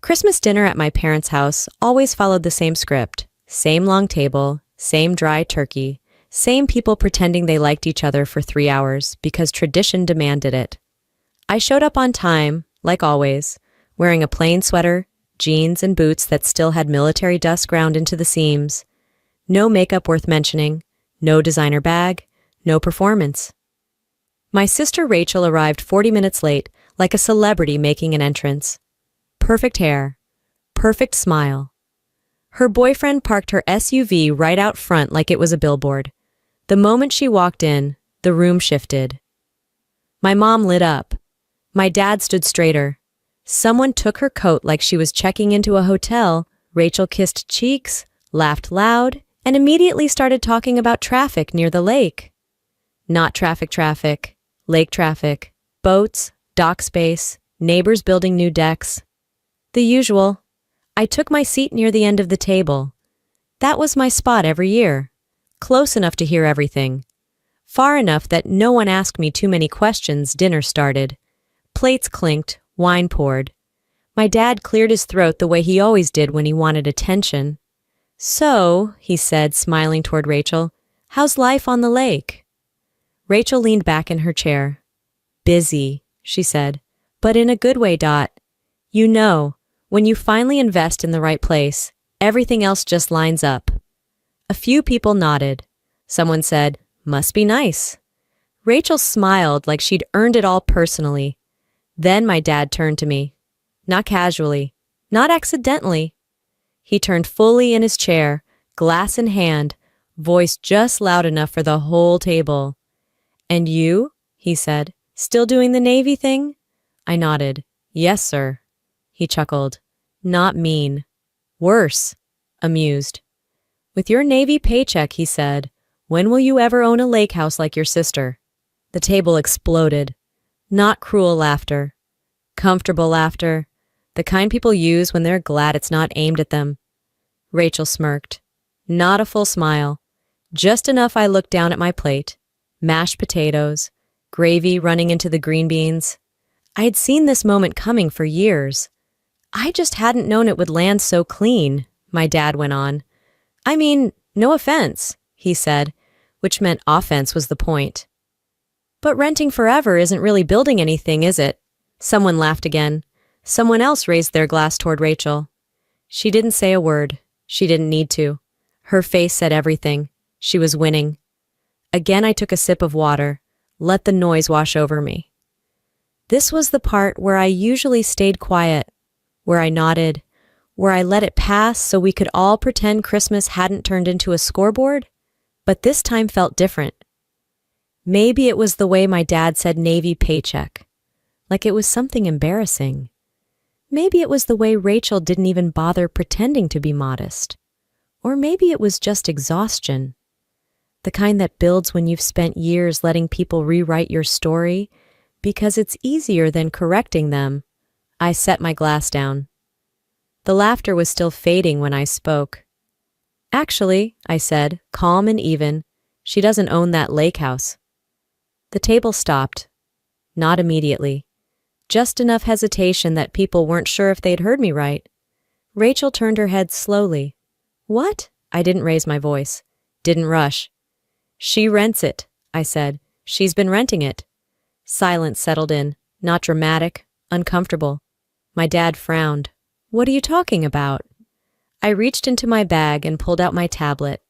Christmas dinner at my parents' house always followed the same script. Same long table, same dry turkey, same people pretending they liked each other for 3 hours because tradition demanded it. I showed up on time, like always, wearing a plain sweater, jeans, and boots that still had military dust ground into the seams. No makeup worth mentioning, no designer bag, no performance. My sister Rachel arrived 40 minutes late, like a celebrity making an entrance. Perfect hair, perfect smile. Her boyfriend parked her SUV right out front like it was a billboard. The moment she walked in, the room shifted. My mom lit up. My dad stood straighter. Someone took her coat like she was checking into a hotel. Rachel kissed cheeks, laughed loud, and immediately started talking about traffic near the lake. Not traffic, lake traffic, boats, dock space, neighbors building new decks. The usual. I took my seat near the end of the table. That was my spot every year. Close enough to hear everything. Far enough that no one asked me too many questions. Dinner started. Plates clinked, wine poured. My dad cleared his throat the way he always did when he wanted attention. "So," he said, smiling toward Rachel, "how's life on the lake?" Rachel leaned back in her chair. "Busy," she said, "but in a good way, Dot. You know, when you finally invest in the right place, everything else just lines up." A few people nodded. Someone said, "Must be nice." Rachel smiled like she'd earned it all personally. Then my dad turned to me. Not casually, not accidentally. He turned fully in his chair, glass in hand, voice just loud enough for the whole table. "And you?" he said. "Still doing the Navy thing?" I nodded. "Yes, sir." He chuckled. "Not mean. Worse." Amused. "With your Navy paycheck," he said, "when will you ever own a lake house like your sister?" The table exploded. Not cruel laughter. Comfortable laughter. The kind people use when they're glad it's not aimed at them. Rachel smirked. Not a full smile. Just enough I looked down at my plate. Mashed potatoes. Gravy running into the green beans. I had seen this moment coming for years. I just hadn't known it would land so clean, my dad went on. "I mean, no offense," he said, which meant offense was the point. "But renting forever isn't really building anything, is it?" Someone laughed again. Someone else raised their glass toward Rachel. She didn't say a word. She didn't need to. Her face said everything. She was winning. Again I took a sip of water, let the noise wash over me. This was the part where I usually stayed quiet, where I nodded, where I let it pass so we could all pretend Christmas hadn't turned into a scoreboard, but this time felt different. Maybe it was the way my dad said Navy paycheck, like it was something embarrassing. Maybe it was the way Rachel didn't even bother pretending to be modest. Or maybe it was just exhaustion. The kind that builds when you've spent years letting people rewrite your story because it's easier than correcting them. I set my glass down. The laughter was still fading when I spoke. "Actually," I said, calm and even, "she doesn't own that lake house." The table stopped. Not immediately. Just enough hesitation that people weren't sure if they'd heard me right. Rachel turned her head slowly. "What?" I didn't raise my voice. Didn't rush. "She rents it," I said. "She's been renting it." Silence settled in, not dramatic, uncomfortable. My dad frowned. "What are you talking about?" I reached into my bag and pulled out my tablet.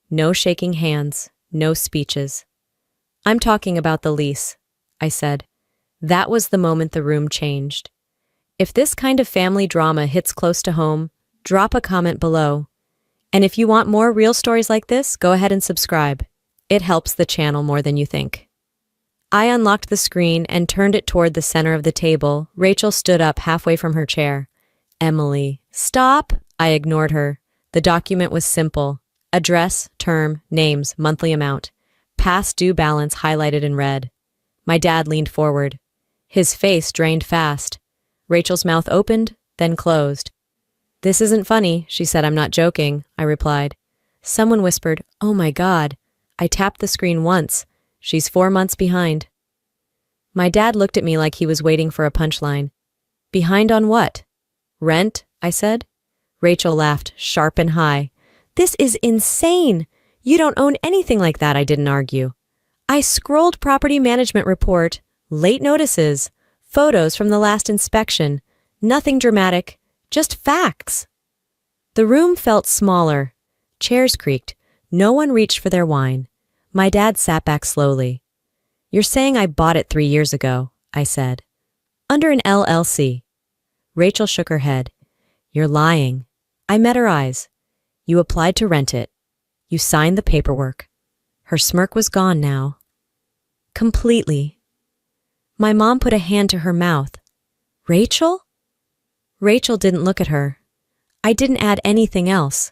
No shaking hands, no speeches. "I'm talking about the lease," I said. That was the moment the room changed. If this kind of family drama hits close to home, drop a comment below. And if you want more real stories like this, go ahead and subscribe. It helps the channel more than you think. I unlocked the screen and turned it toward the center of the table. Rachel stood up halfway from her chair. "Emily, stop!" I ignored her. The document was simple. Address, term, names, monthly amount. Past due balance highlighted in red. My dad leaned forward. His face drained fast. Rachel's mouth opened, then closed. "This isn't funny," she said. "I'm not joking," I replied. Someone whispered, "Oh my God." I tapped the screen once. "She's 4 months behind." My dad looked at me like he was waiting for a punchline. "Behind on what?" Rent, I said. Rachel laughed, sharp and high. This is insane! You don't own anything like that, I didn't argue. I scrolled property management report, late notices, photos from the last inspection. Nothing dramatic, just facts. The room felt smaller. Chairs creaked. No one reached for their wine. My dad sat back slowly. You're saying I bought it 3 years ago, I said. Under an LLC. Rachel shook her head. You're lying. I met her eyes. You applied to rent it. You signed the paperwork. Her smirk was gone now. Completely. My mom put a hand to her mouth. Rachel? Rachel didn't look at her. I didn't add anything else.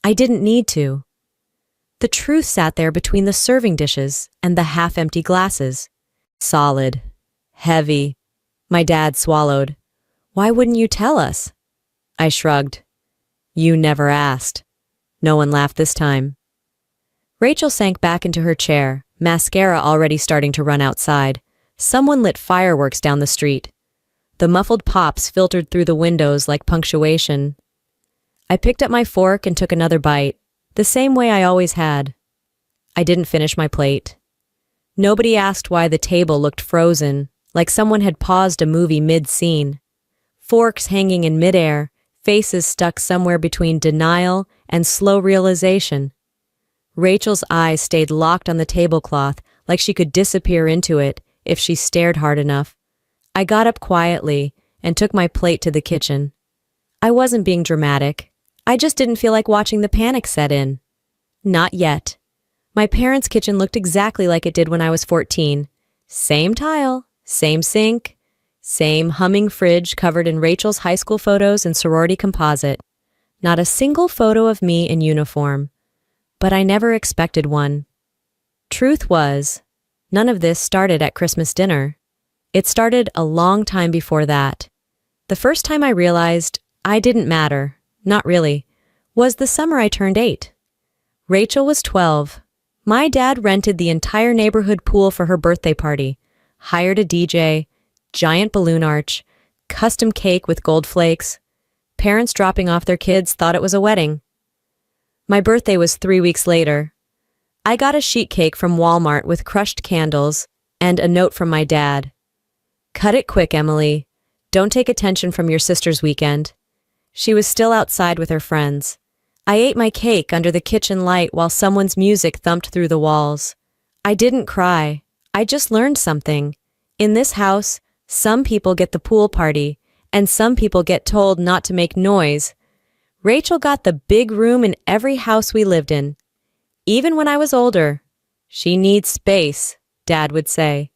I didn't need to. The truth sat there between the serving dishes and the half-empty glasses. Solid. Heavy. My dad swallowed. Why wouldn't you tell us? I shrugged. You never asked. No one laughed this time. Rachel sank back into her chair, mascara already starting to run outside. Someone lit fireworks down the street. The muffled pops filtered through the windows like punctuation. I picked up my fork and took another bite, the same way I always had. I didn't finish my plate. Nobody asked why the table looked frozen, like someone had paused a movie mid-scene. Forks hanging in midair, faces stuck somewhere between denial and slow realization. Rachel's eyes stayed locked on the tablecloth, like she could disappear into it if she stared hard enough. I got up quietly and took my plate to the kitchen. I wasn't being dramatic. I just didn't feel like watching the panic set in. Not yet. My parents' kitchen looked exactly like it did when I was 14. Same tile, same sink, same humming fridge covered in Rachel's high school photos and sorority composite. Not a single photo of me in uniform. But I never expected one. Truth was, none of this started at Christmas dinner. It started a long time before that. The first time I realized I didn't matter, not really, was the summer I turned 8. Rachel was 12. My dad rented the entire neighborhood pool for her birthday party, hired a DJ, giant balloon arch, custom cake with gold flakes. Parents dropping off their kids thought it was a wedding. My birthday was 3 weeks later. I got a sheet cake from Walmart with crushed candles and a note from my dad. Cut it quick, Emily. Don't take attention from your sister's weekend. She was still outside with her friends. I ate my cake under the kitchen light while someone's music thumped through the walls. I didn't cry. I just learned something. In this house, some people get the pool party, and some people get told not to make noise. Rachel got the big room in every house we lived in. Even when I was older, she needs space, Dad would say.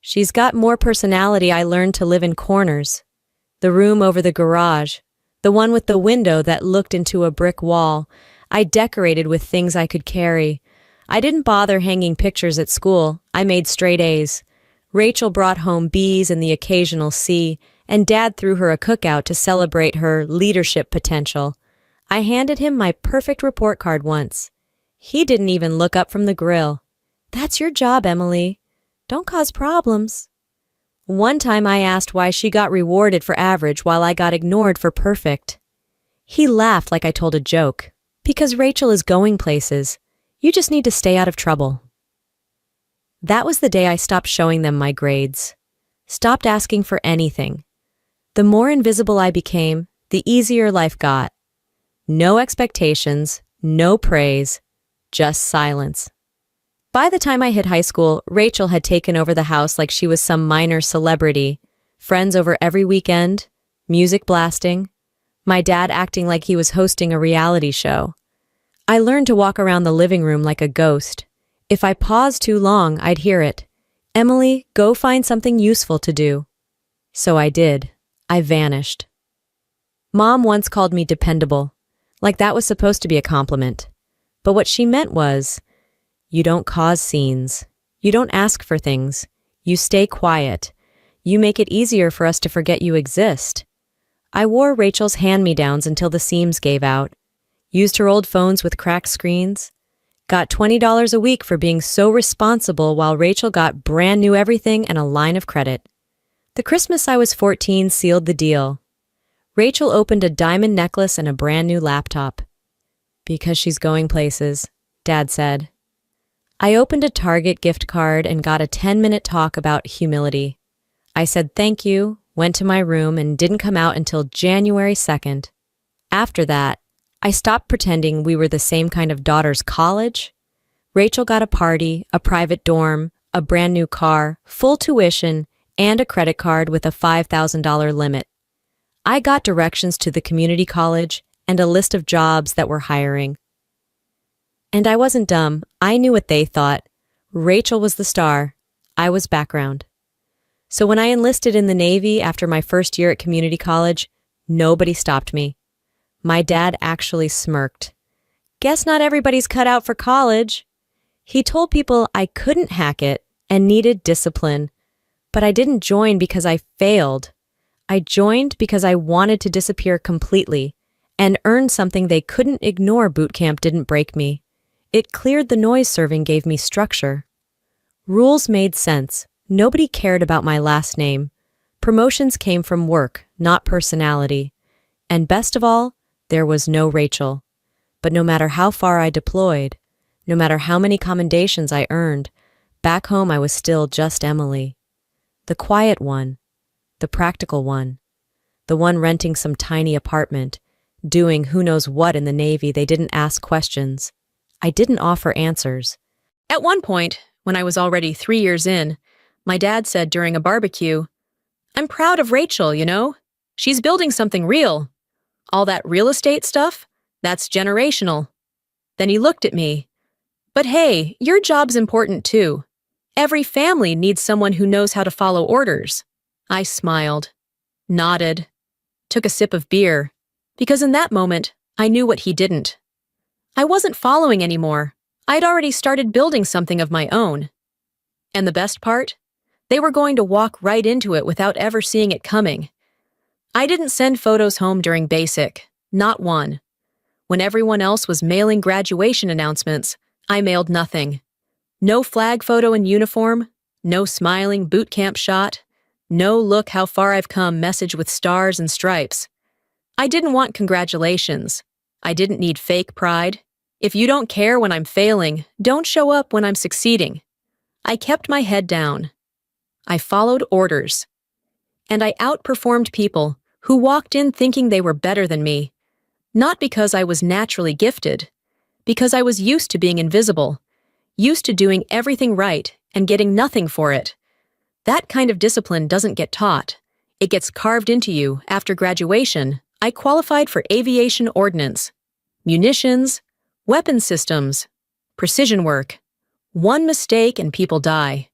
She's got more personality. I learned to live in corners. The room over the garage, the one with the window that looked into a brick wall, I decorated with things I could carry. I didn't bother hanging pictures at school. I made straight A's. Rachel brought home B's and the occasional C, and Dad threw her a cookout to celebrate her leadership potential. I handed him my perfect report card once. He didn't even look up from the grill. That's your job, Emily. Don't cause problems. One time I asked why she got rewarded for average while I got ignored for perfect. He laughed like I told a joke. Because Rachel is going places. You just need to stay out of trouble. That was the day I stopped showing them my grades. Stopped asking for anything. The more invisible I became, the easier life got. No expectations, no praise, just silence. By the time I hit high school, Rachel had taken over the house like she was some minor celebrity. Friends over every weekend, music blasting, my dad acting like he was hosting a reality show. I learned to walk around the living room like a ghost. If I paused too long, I'd hear it. Emily, go find something useful to do. So I did. I vanished. Mom once called me dependable, like that was supposed to be a compliment. But what she meant was, you don't cause scenes. You don't ask for things. You stay quiet. You make it easier for us to forget you exist. I wore Rachel's hand-me-downs until the seams gave out. Used her old phones with cracked screens. Got $20 a week for being so responsible while Rachel got brand new everything and a line of credit. The Christmas I was 14 sealed the deal. Rachel opened a diamond necklace and a brand new laptop. Because she's going places, Dad said. I opened a Target gift card and got a 10-minute talk about humility. I said thank you, went to my room, and didn't come out until January 2nd. After that, I stopped pretending we were the same kind of daughter's college. Rachel got a party, a private dorm, a brand new car, full tuition, and a credit card with a $5,000 limit. I got directions to the community college and a list of jobs that were hiring. And I wasn't dumb. I knew what they thought. Rachel was the star. I was background. So when I enlisted in the Navy after my first year at community college, nobody stopped me. My dad actually smirked. Guess not everybody's cut out for college. He told people I couldn't hack it and needed discipline. But I didn't join because I failed. I joined because I wanted to disappear completely and earn something they couldn't ignore. Boot camp didn't break me. It cleared the noise. Serving gave me structure. Rules made sense. Nobody cared about my last name. Promotions came from work, not personality. And best of all, there was no Rachel. But no matter how far I deployed, no matter how many commendations I earned, back home I was still just Emily. The quiet one, the practical one, the one renting some tiny apartment, doing who knows what in the Navy. They didn't ask questions. I didn't offer answers. At one point, when I was already 3 years in, my dad said during a barbecue, "I'm proud of Rachel, you know? She's building something real. All that real estate stuff, that's generational." Then he looked at me. "But hey, your job's important too. Every family needs someone who knows how to follow orders." I smiled, nodded, took a sip of beer, because in that moment, I knew what he didn't. I wasn't following anymore. I'd already started building something of my own. And the best part? They were going to walk right into it without ever seeing it coming. I didn't send photos home during basic, not one. When everyone else was mailing graduation announcements, I mailed nothing. No flag photo in uniform, no smiling boot camp shot, no look how far I've come message with stars and stripes. I didn't want congratulations. I didn't need fake pride. If you don't care when I'm failing, don't show up when I'm succeeding. I kept my head down. I followed orders. And I outperformed people who walked in thinking they were better than me. Not because I was naturally gifted, because I was used to being invisible, used to doing everything right and getting nothing for it. That kind of discipline doesn't get taught. It gets carved into you. After graduation, I qualified for aviation ordnance, munitions, weapon systems, precision work. One mistake and people die.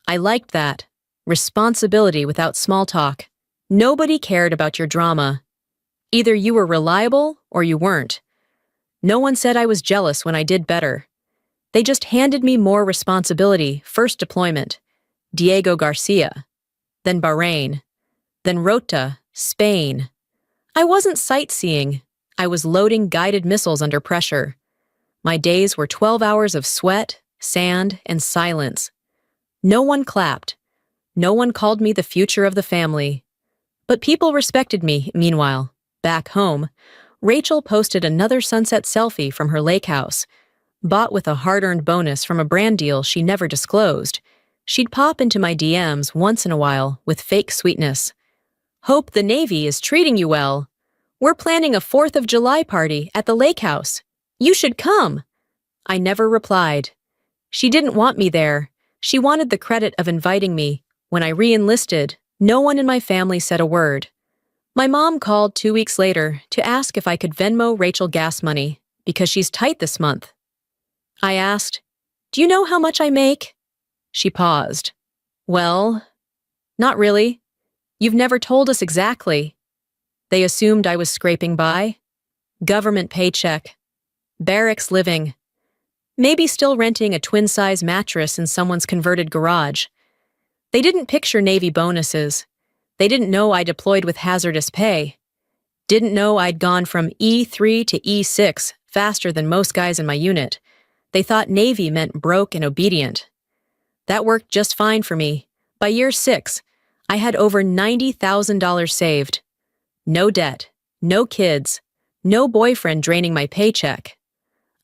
I liked that. Responsibility without small talk. Nobody cared about your drama. Either you were reliable or you weren't. No one said I was jealous when I did better. They just handed me more responsibility. First deployment, Diego Garcia. Then Bahrain. Then Rota, Spain. I wasn't sightseeing. I was loading guided missiles under pressure. My days were 12 hours of sweat, sand, and silence. No one clapped. No one called me the future of the family. But people respected me. Meanwhile, back home, Rachel posted another sunset selfie from her lake house, bought with a hard-earned bonus from a brand deal she never disclosed. She'd pop into my DMs once in a while with fake sweetness. "Hope the Navy is treating you well. We're planning a 4th of July party at the lake house. You should come." I never replied. She didn't want me there. She wanted the credit of inviting me. When I re-enlisted, no one in my family said a word. My mom called 2 weeks later to ask if I could Venmo Rachel gas money, because she's tight this month. I asked, "Do you know how much I make?" She paused. "Well, not really. You've never told us exactly." They assumed I was scraping by. Government paycheck. Barracks living. Maybe still renting a twin-size mattress in someone's converted garage. They didn't picture Navy bonuses. They didn't know I deployed with hazardous pay. Didn't know I'd gone from E3 to E6 faster than most guys in my unit. They thought Navy meant broke and obedient. That worked just fine for me. By year 6, I had over $90,000 saved. No debt, no kids, no boyfriend draining my paycheck.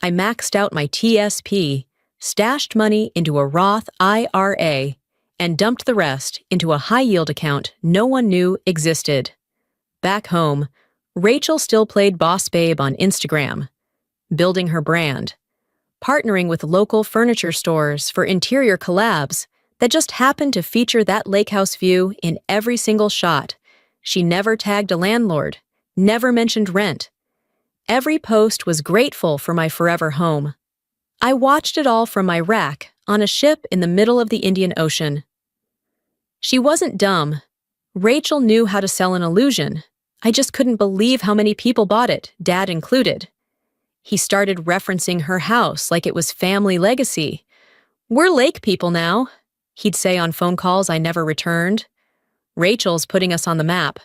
I maxed out my TSP, stashed money into a Roth IRA, and dumped the rest into a high-yield account no one knew existed. Back home, Rachel still played Boss Babe on Instagram, building her brand, partnering with local furniture stores for interior collabs that just happened to feature that lake house view in every single shot. She never tagged a landlord, never mentioned rent. Every post was grateful for my forever home. I watched it all from my rack on a ship in the middle of the Indian Ocean. She wasn't dumb. Rachel knew how to sell an illusion. I just couldn't believe how many people bought it, Dad included. He started referencing her house like it was family legacy. "We're lake people now," he'd say on phone calls I never returned. "Rachel's putting us on the map."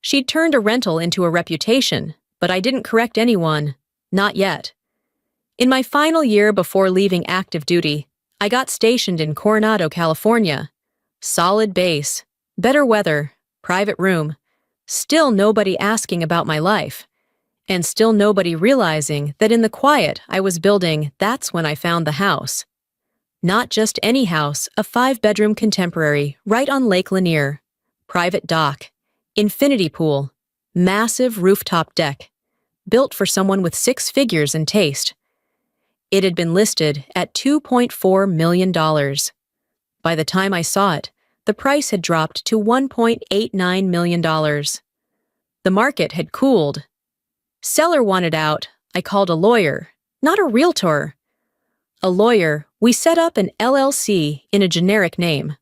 She'd turned a rental into a reputation, but I didn't correct anyone. Not yet. In my final year before leaving active duty, I got stationed in Coronado, California. Solid base, better weather, private room. Still nobody asking about my life. And still nobody realizing that in the quiet I was building, that's when I found the house. Not just any house, a 5-bedroom contemporary right on Lake Lanier. Private dock, infinity pool, massive rooftop deck, built for someone with 6 figures in taste. It had been listed at $2.4 million. By the time I saw it, the price had dropped to $1.89 million. The market had cooled. Seller wanted out. I called a lawyer, not a realtor. A lawyer, we set up an LLC in a generic name.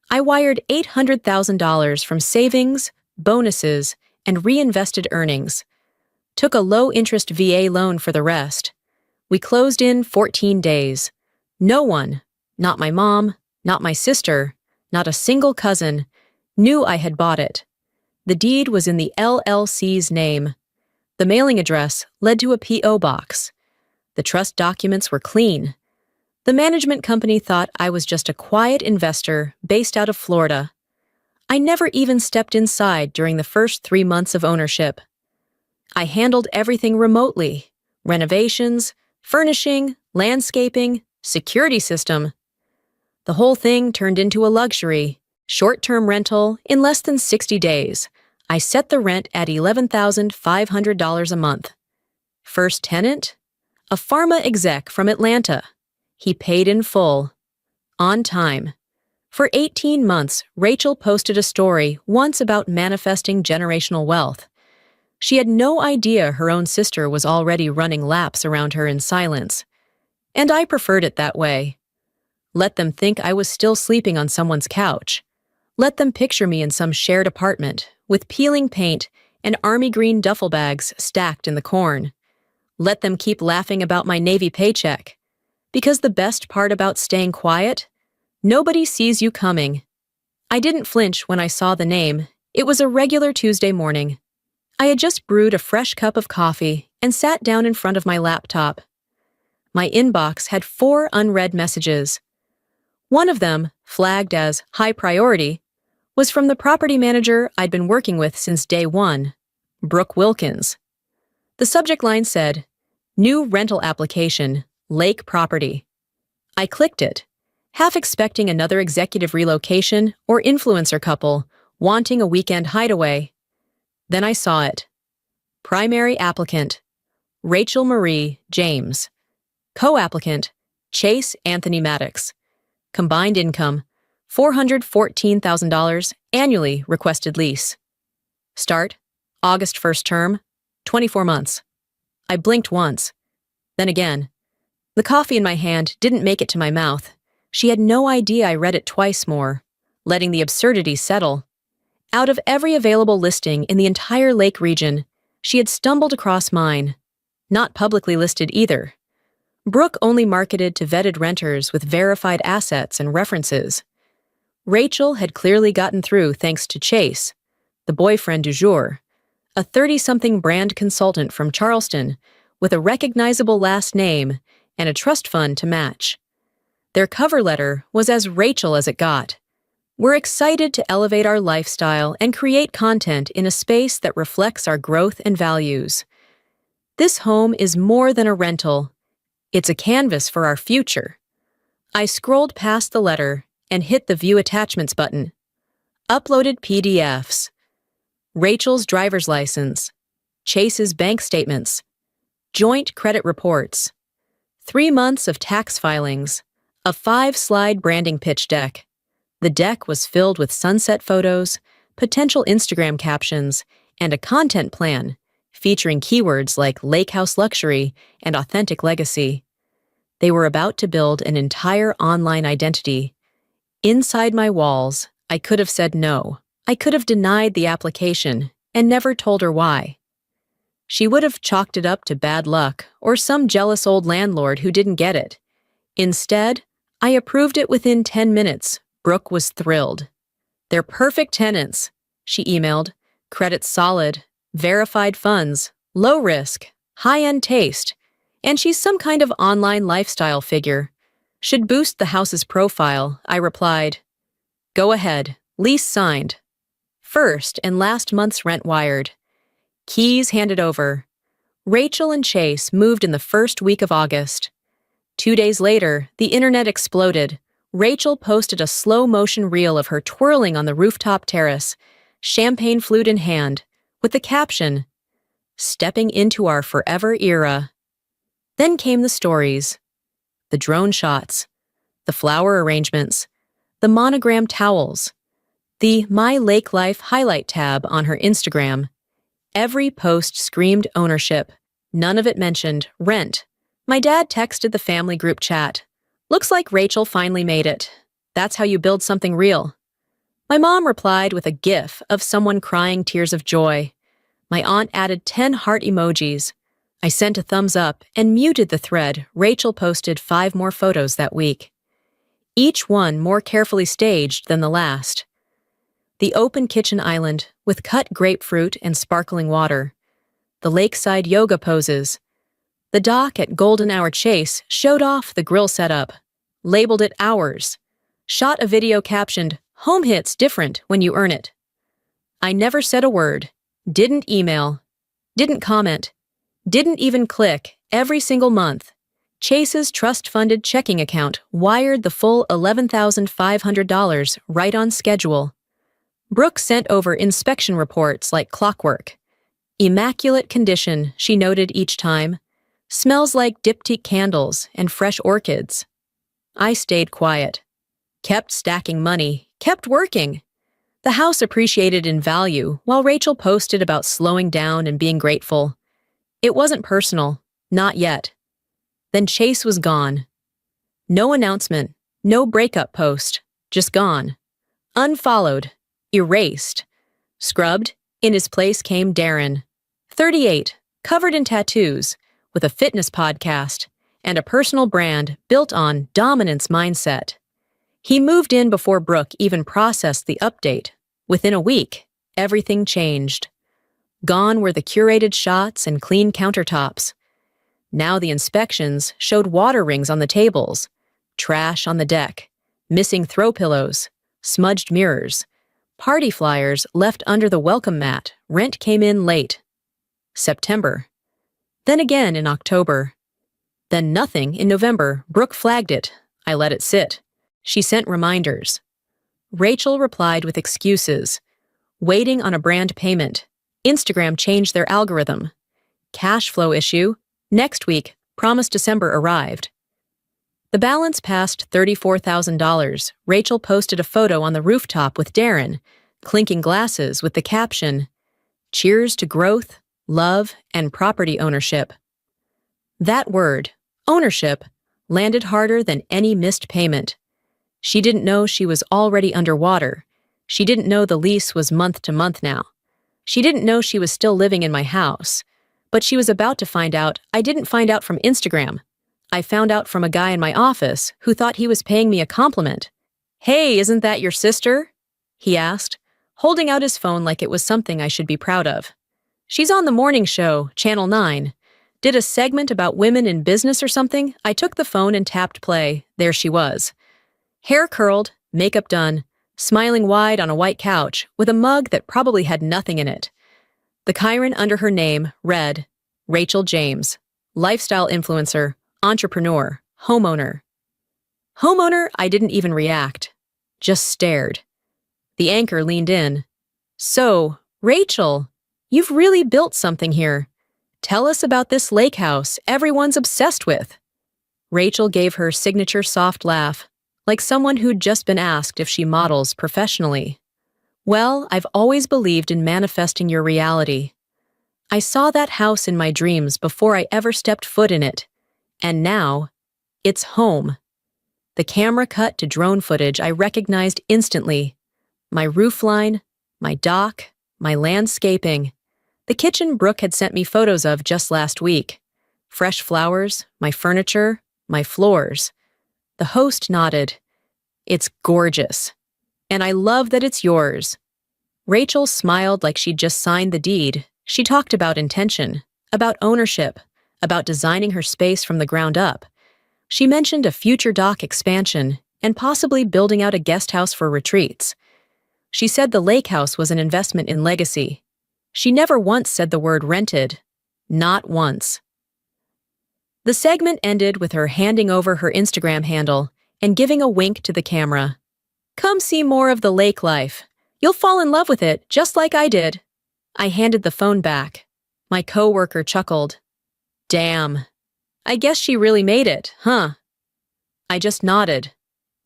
I wired $800,000 from savings, bonuses, and reinvested earnings. Took a low-interest VA loan for the rest. We closed in 14 days. No one, not my mom, not my sister, not a single cousin, knew I had bought it. The deed was in the LLC's name. The mailing address led to a P.O. box. The trust documents were clean. The management company thought I was just a quiet investor based out of Florida. I never even stepped inside during the first 3 months of ownership. I handled everything remotely: renovations, furnishing, landscaping, security system. The whole thing turned into a luxury, short-term rental in less than 60 days. I set the rent at $11,500 a month. First tenant? A pharma exec from Atlanta. He paid in full. On time. For 18 months, Rachel posted a story once about manifesting generational wealth. She had no idea her own sister was already running laps around her in silence. And I preferred it that way. Let them think I was still sleeping on someone's couch. Let them picture me in some shared apartment with peeling paint and army green duffel bags stacked in the corn. Let them keep laughing about my Navy paycheck. Because the best part about staying quiet? Nobody sees you coming. I didn't flinch when I saw the name. It was a regular Tuesday morning. I had just brewed a fresh cup of coffee and sat down in front of my laptop. My inbox had 4 unread messages. One of them, flagged as high priority, was from the property manager I'd been working with since day one, Brooke Wilkins. The subject line said, "New rental application, Lake Property." I clicked it, half expecting another executive relocation or influencer couple wanting a weekend hideaway. Then I saw it. Primary applicant, Rachel Marie James. Co-applicant, Chase Anthony Maddox. Combined income, $414,000 annually requested lease. Start, August 1st term, 24 months. I blinked once. Then again. The coffee in my hand didn't make it to my mouth. She had no idea I read it twice more, letting the absurdity settle. Out of every available listing in the entire lake region, she had stumbled across mine. Not publicly listed either. Brooke only marketed to vetted renters with verified assets and references. Rachel had clearly gotten through thanks to Chase, the boyfriend du jour, a 30-something brand consultant from Charleston with a recognizable last name and a trust fund to match. Their cover letter was as Rachel as it got. We're excited to elevate our lifestyle and create content in a space that reflects our growth and values. This home is more than a rental. It's a canvas for our future. I scrolled past the letter and hit the View Attachments button. Uploaded PDFs. Rachel's driver's license. Chase's bank statements. Joint credit reports. 3 months of tax filings. A 5-slide branding pitch deck. The deck was filled with sunset photos, potential Instagram captions, and a content plan featuring keywords like lake house luxury and authentic legacy. They were about to build an entire online identity. Inside my walls, I could have said no. I could have denied the application and never told her why. She would have chalked it up to bad luck or some jealous old landlord who didn't get it. Instead, I approved it within 10 minutes. Brooke was thrilled. "They're perfect tenants," she emailed. "Credit solid, verified funds, low risk, high-end taste, and she's some kind of online lifestyle figure. Should boost the house's profile," I replied. "Go ahead, lease signed. First and last month's rent wired. Keys handed over. Rachel and Chase moved in the first week of August. 2 days later, the internet exploded. Rachel posted a slow-motion reel of her twirling on the rooftop terrace, champagne flute in hand, with the caption, "Stepping into our forever era." Then came the stories. The drone shots, the flower arrangements, the monogram towels, the My Lake Life highlight tab on her Instagram. Every post screamed ownership. None of it mentioned rent. My dad texted the family group chat. "Looks like Rachel finally made it. That's how you build something real." My mom replied with a gif of someone crying tears of joy. My aunt added 10 heart emojis. I sent a thumbs up and muted the thread. Rachel posted 5 more photos that week. Each one more carefully staged than the last. The open kitchen island with cut grapefruit and sparkling water. The lakeside yoga poses. The dock at Golden Hour Chase showed off the grill setup, labeled it ours, shot a video captioned, "Home hits different when you earn it." I never said a word, didn't email, didn't comment, didn't even click. Every single month, Chase's trust-funded checking account wired the full $11,500 right on schedule. Brooke sent over inspection reports like clockwork. "Immaculate condition," she noted each time. "Smells like diptyque candles and fresh orchids." I stayed quiet. Kept stacking money, kept working. The house appreciated in value while Rachel posted about slowing down and being grateful. It wasn't personal, not yet. Then Chase was gone. No announcement, no breakup post, just gone. Unfollowed, erased. Scrubbed, in his place came Darren. 38, covered in tattoos, with a fitness podcast and a personal brand built on dominance mindset. He moved in before Brooke even processed the update. Within a week, everything changed. Gone were the curated shots and clean countertops. Now the inspections showed water rings on the tables, trash on the deck, missing throw pillows, smudged mirrors, party flyers left under the welcome mat. Rent came in late. September. Then again in October. Then nothing in November. Brooke flagged it. I let it sit. She sent reminders. Rachel replied with excuses. Waiting on a brand payment. Instagram changed their algorithm. Cash flow issue. Next week, promised December arrived. The balance passed $34,000. Rachel posted a photo on the rooftop with Darren, clinking glasses with the caption, "Cheers to growth, love, and property ownership." That word, ownership, landed harder than any missed payment. She didn't know she was already underwater. She didn't know the lease was month to month now. She didn't know she was still living in my house. But she was about to find out. I didn't find out from Instagram. I found out from a guy in my office who thought he was paying me a compliment. "Hey, isn't that your sister?" he asked, holding out his phone like it was something I should be proud of. "She's on the morning show, Channel 9. Did a segment about women in business or something." I took the phone and tapped play. There she was. Hair curled, makeup done, smiling wide on a white couch with a mug that probably had nothing in it. The Chiron under her name read, Rachel James, lifestyle influencer, entrepreneur, homeowner. Homeowner, I didn't even react, just stared. The anchor leaned in. So, Rachel, you've really built something here. Tell us about this lake house everyone's obsessed with. Rachel gave her signature soft laugh, like someone who'd just been asked if she models professionally. Well, I've always believed in manifesting your reality. I saw that house in my dreams before I ever stepped foot in it. And now, it's home. The camera cut to drone footage I recognized instantly. My roofline, my dock, my landscaping. The kitchen Brooke had sent me photos of just last week. Fresh flowers, my furniture, my floors. The host nodded. It's gorgeous. And I love that it's yours. Rachel smiled like she'd just signed the deed. She talked about intention, about ownership, about designing her space from the ground up. She mentioned a future dock expansion and possibly building out a guest house for retreats. She said the lake house was an investment in legacy. She never once said the word rented. Not once. The segment ended with her handing over her Instagram handle and giving a wink to the camera. Come see more of the lake life. You'll fall in love with it, just like I did. I handed the phone back. My coworker chuckled. Damn. I guess she really made it, huh? I just nodded.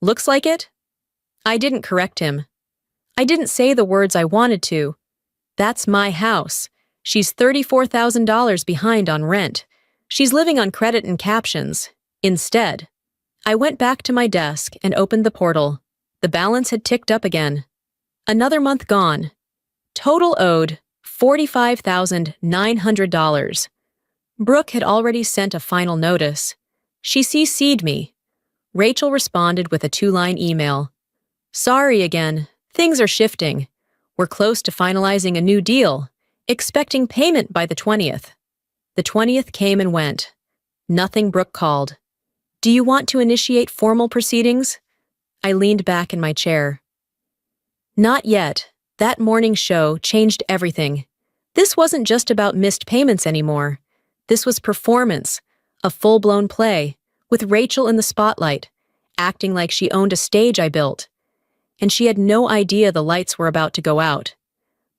Looks like it? I didn't correct him. I didn't say the words I wanted to. That's my house. She's $34,000 behind on rent. She's living on credit and captions. Instead, I went back to my desk and opened the portal. The balance had ticked up again. Another month gone. Total owed $45,900. Brooke had already sent a final notice. She CC'd me. Rachel responded with a 2-line email. Sorry again. Things are shifting. We're close to finalizing a new deal, expecting payment by the 20th. The 20th came and went. Nothing Brooke called. Do you want to initiate formal proceedings? I leaned back in my chair. Not yet. That morning show changed everything. This wasn't just about missed payments anymore. This was performance, a full-blown play, with Rachel in the spotlight, acting like she owned a stage I built. And she had no idea the lights were about to go out.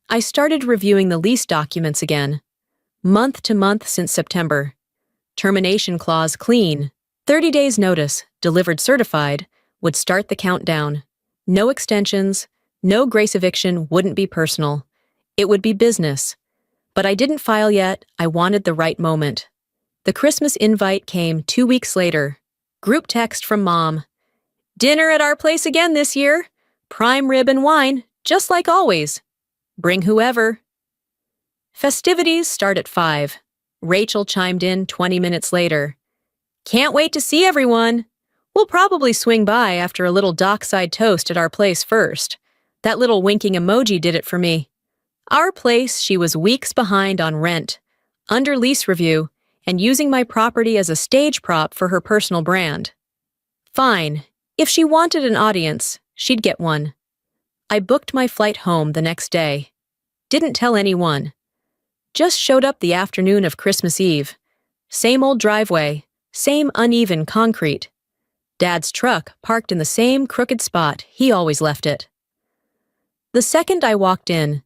I started reviewing the lease documents again. Month to month since September. Termination clause clean. 30 days notice, delivered certified, would start the countdown. No extensions, no grace eviction wouldn't be personal. It would be business. But I didn't file yet. I wanted the right moment. The Christmas invite came 2 weeks later. Group text from Mom. Dinner at our place again this year. Prime rib and wine, just like always. Bring whoever. Festivities start at 5. Rachel chimed in 20 minutes later. Can't wait to see everyone. We'll probably swing by after a little dockside toast at our place first. That little winking emoji did it for me. Our place, she was weeks behind on rent, under lease review, and using my property as a stage prop for her personal brand. Fine. If she wanted an audience, she'd get one. I booked my flight home the next day. Didn't tell anyone. Just showed up the afternoon of Christmas Eve. Same old driveway, same uneven concrete. Dad's truck parked in the same crooked spot he always left it. The second I walked in,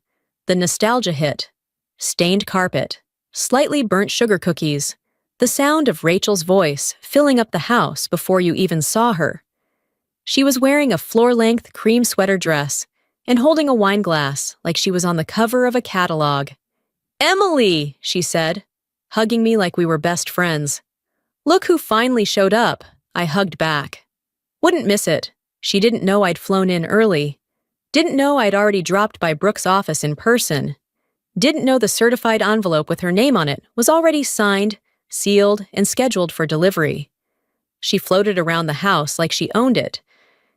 the nostalgia hit. Stained carpet, slightly burnt sugar cookies, the sound of Rachel's voice filling up the house before you even saw her. She was wearing a floor-length cream sweater dress and holding a wine glass like she was on the cover of a catalog. Emily, she said, hugging me like we were best friends. Look who finally showed up, I hugged back. Wouldn't miss it. She didn't know I'd flown in early. Didn't know I'd already dropped by Brooke's office in person. Didn't know the certified envelope with her name on it was already signed, sealed, and scheduled for delivery. She floated around the house like she owned it,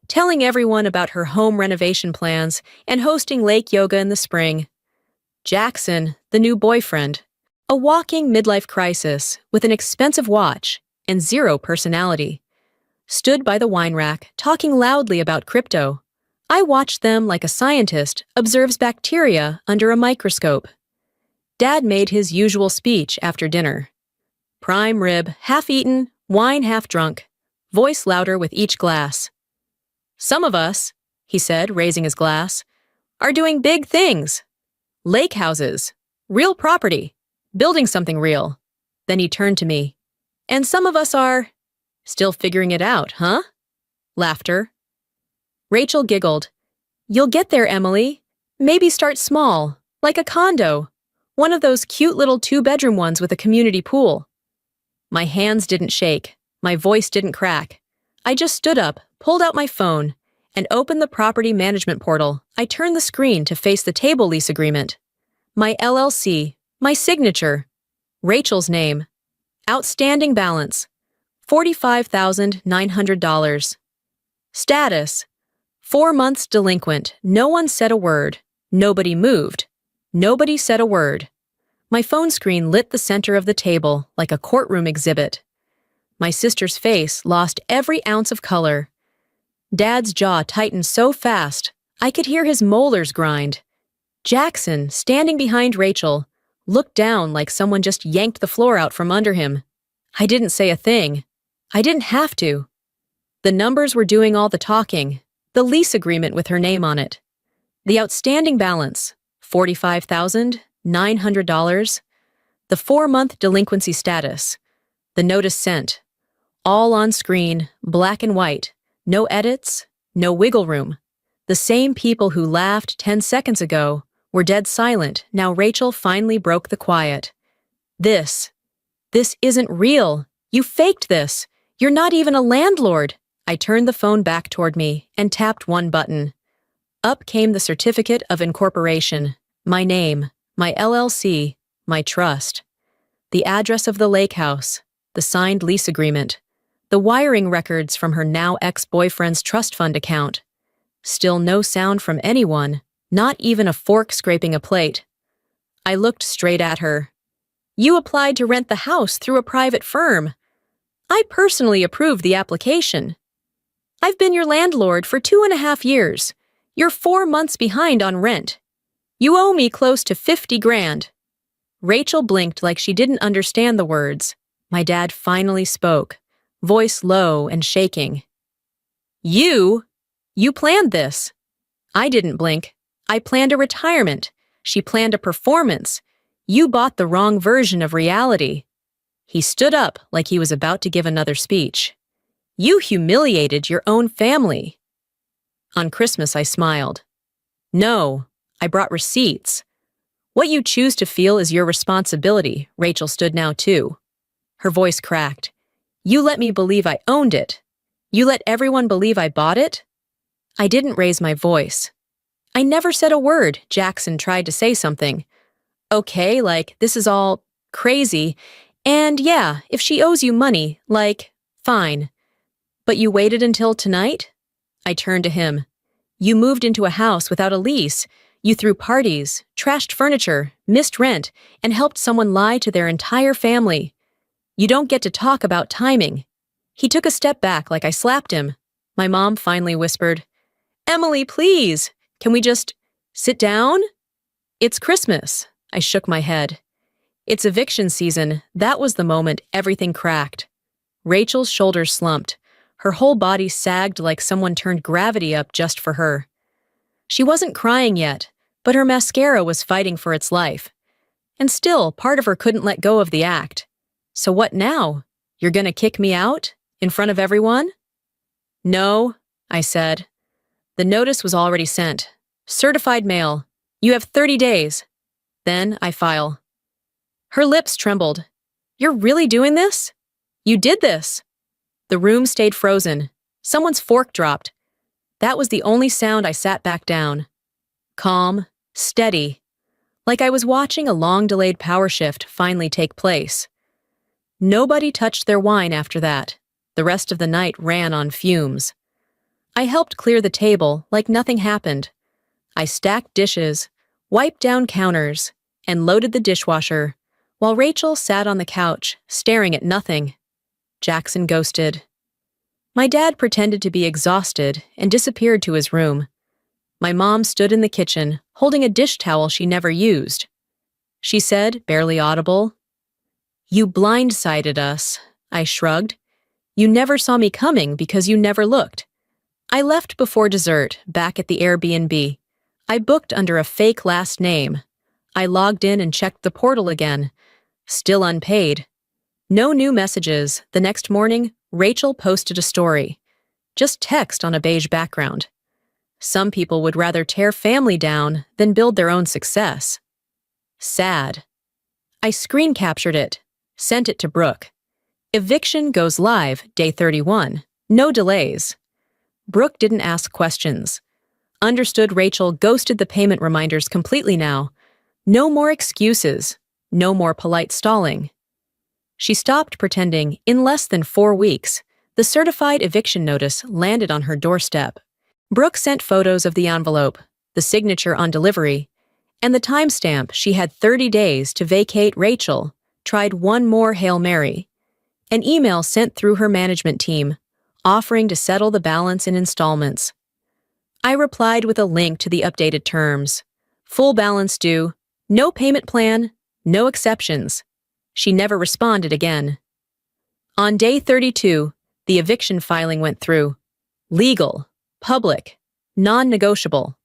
telling everyone about her home renovation plans and hosting lake yoga in the spring. Jackson, the new boyfriend, a walking midlife crisis with an expensive watch and zero personality, stood by the wine rack talking loudly about crypto. I watched them like a scientist observes bacteria under a microscope. Dad made his usual speech after dinner. Prime rib, half eaten, wine half drunk, voice louder with each glass. Some of us, he said, raising his glass, are doing big things. Lake houses, real property, building something real. Then he turned to me. And some of us are still figuring it out, huh? Laughter. Rachel giggled. You'll get there, Emily. Maybe start small, like a condo. One of those cute little 2-bedroom ones with a community pool. My hands didn't shake. My voice didn't crack. I just stood up, pulled out my phone, and opened the property management portal. I turned the screen to face the table lease agreement. My LLC, my signature, Rachel's name, outstanding balance, $45,900. Status, 4 months delinquent. No one said a word. Nobody moved. Nobody said a word. My phone screen lit the center of the table like a courtroom exhibit. My sister's face lost every ounce of color. Dad's jaw tightened so fast, I could hear his molars grind. Jackson, standing behind Rachel, looked down like someone just yanked the floor out from under him. I didn't say a thing. I didn't have to. The numbers were doing all the talking. The lease agreement with her name on it. The outstanding balance, $45,900. The 4-month delinquency status. The notice sent. All on screen, black and white. No edits, no wiggle room. The same people who laughed 10 seconds ago were dead silent. Now Rachel finally broke the quiet. This isn't real. You faked this. You're not even a landlord. I turned the phone back toward me and tapped one button. Up came the certificate of incorporation, my name, my LLC, my trust. The address of the lake house, the signed lease agreement, the wiring records from her now ex-boyfriend's trust fund account. Still no sound from anyone, not even a fork scraping a plate. I looked straight at her. You applied to rent the house through a private firm. I personally approved the application. I've been your landlord for 2.5 years. You're 4 months behind on rent. You owe me close to 50 grand. Rachel blinked like she didn't understand the words. My dad finally spoke, voice low and shaking. You planned this. I didn't blink. I planned a retirement. She planned a performance. You bought the wrong version of reality. He stood up like he was about to give another speech. You humiliated your own family. On Christmas, I smiled. No, I brought receipts. What you choose to feel is your responsibility. Rachel stood now too. Her voice cracked. You let me believe I owned it. You let everyone believe I bought it? I didn't raise my voice. I never said a word. Jackson tried to say something. Okay, like, this is all crazy. And yeah, if she owes you money, like, fine. But you waited until tonight? I turned to him. You moved into a house without a lease. You threw parties, trashed furniture, missed rent, and helped someone lie to their entire family. You don't get to talk about timing. He took a step back like I slapped him. My mom finally whispered, Emily, please, can we just sit down? It's Christmas. I shook my head. It's eviction season. That was the moment everything cracked. Rachel's shoulders slumped. Her whole body sagged like someone turned gravity up just for her. She wasn't crying yet, but her mascara was fighting for its life. And still, part of her couldn't let go of the act. So what now? You're gonna kick me out? In front of everyone? No, I said. The notice was already sent. Certified mail. You have 30 days. Then I file. Her lips trembled. You're really doing this? You did this. The room stayed frozen. Someone's fork dropped. That was the only sound. I sat back down. Calm, steady, like I was watching a long-delayed power shift finally take place. Nobody touched their wine after that. The rest of the night ran on fumes. I helped clear the table like nothing happened. I stacked dishes, wiped down counters, and loaded the dishwasher, while Rachel sat on the couch, staring at nothing. Jackson ghosted. My dad pretended to be exhausted and disappeared to his room. My mom stood in the kitchen, holding a dish towel she never used. She said, barely audible, "You blindsided us." I shrugged. "You never saw me coming because you never looked." I left before dessert, back at the Airbnb. I booked under a fake last name. I logged in and checked the portal again. Still unpaid. No new messages. The next morning, Rachel posted a story. Just text on a beige background. Some people would rather tear family down than build their own success. Sad. I screen captured it, sent it to Brooke. Eviction goes live day 31. No delays. Brooke didn't ask questions. Understood Rachel ghosted the payment reminders completely now. No more excuses. No more polite stalling. She stopped pretending. In less than 4 weeks, the certified eviction notice landed on her doorstep. Brooke sent photos of the envelope, the signature on delivery, and the timestamp. She had 30 days to vacate. Rachel tried one more Hail Mary. An email sent through her management team, offering to settle the balance in installments. I replied with a link to the updated terms. Full balance due, no payment plan, no exceptions. She never responded again. On day 32, the eviction filing went through. Legal, public, non-negotiable.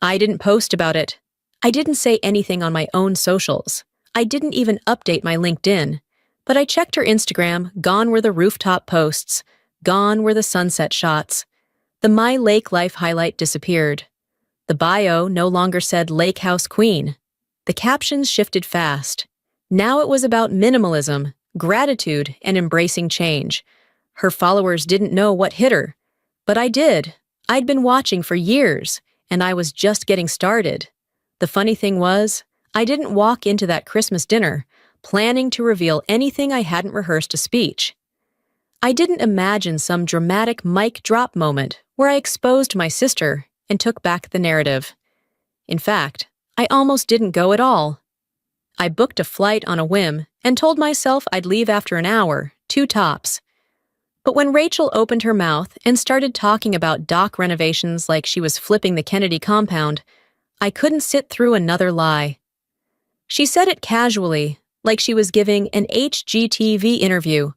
I didn't post about it. I didn't say anything on my own socials. I didn't even update my LinkedIn. But I checked her Instagram. Gone were the rooftop posts. Gone were the sunset shots. The My Lake Life highlight disappeared. The bio no longer said Lake House Queen. The captions shifted fast. Now it was about minimalism, gratitude, and embracing change. Her followers didn't know what hit her. But I did. I'd been watching for years, and I was just getting started. The funny thing was, I didn't walk into that Christmas dinner planning to reveal anything. I hadn't rehearsed a speech. I didn't imagine some dramatic mic drop moment where I exposed my sister and took back the narrative. In fact, I almost didn't go at all. I booked a flight on a whim and told myself I'd leave after an hour, 2 tops. But when Rachel opened her mouth and started talking about dock renovations like she was flipping the Kennedy compound, I couldn't sit through another lie. She said it casually, like she was giving an HGTV interview.